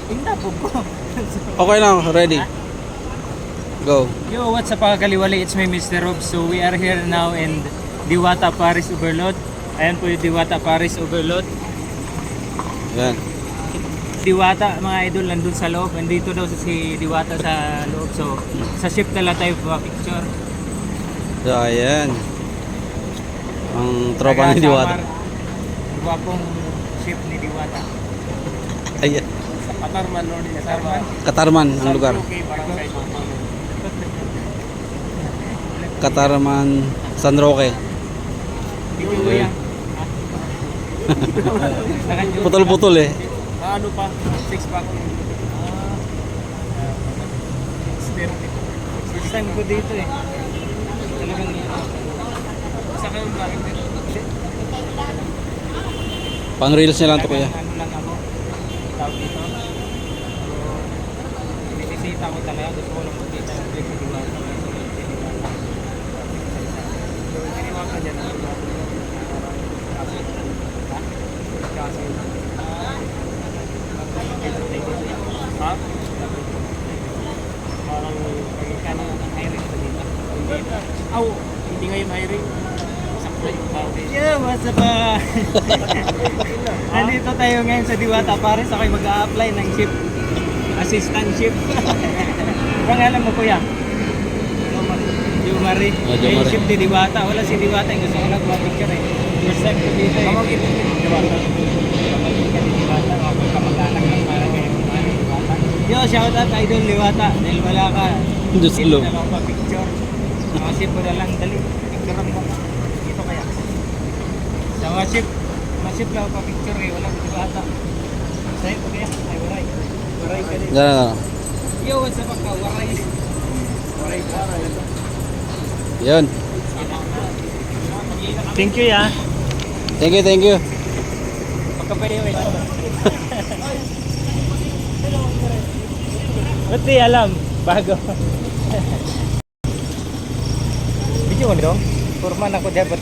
Indapog ko. Okay na, ready. Go. Yo, what's up mga kaliwali? It's me, Mr. Rob. So we are here now in Diwata Paris Overload. Ayan po yung Diwata Paris Overload. Yan. Diwata, mga idol, nandun sa loob. Nandito daw si Diwata sa loob. So, sa ship na lang tayo picture. So, ayan. Ang tropa ni Diwata. Gwapong ship ni Diwata. Ayan. Sa Katarman, Lord. Katarman. Katarman ang lugar. Katarman, San Roque. Dito ko yan. Putol-putol eh. Ano pa? 6 pack. First time ko dito eh. Talagang isa kayong vlogger dito. Pang reels niya lang to kuya. Ano lang ako. Tawag dito. Binisita ko talaga. Gusto ko lang makita yung place ni Diwata. So, tiniwag ka dyan. Kasi ha? Parang kano ang hiring sa dito. Hindi ngayon hiring. Sakto yung tao. Yeah, what's up? Andito tayo ngayon sa Diwata Paris. Ako'y mag-a-apply ng ship. Assistant ship. Pangalan mo kuya? Jumari. Yung ship ni Diwata. Wala si Diwata. Gusto ko nag-picture eh. First time ko dito eh. Kamagin ni Diwata. Kamagin ka ni Diwata. Kamag-anak lang para kayo. Yo, shout out idol Diwata. Dahil wala ka. Diyos lo. Dito na lang pa picture. Mga ship ko na lang. Dali. Picture mo. Dito kaya. Sa mga ship lang pa picture eh. Wala ko Diwata. Sa'yo pa kaya? Ay, waray. Waray ka din. Yan. Yo, what's up ka? Waray. Waray ka. Yan. Thank you ya. Thank you, thank you. Pagkapayo eh. Ba't di alam? Bago. Video mo nito? Forman ako diyan, ba't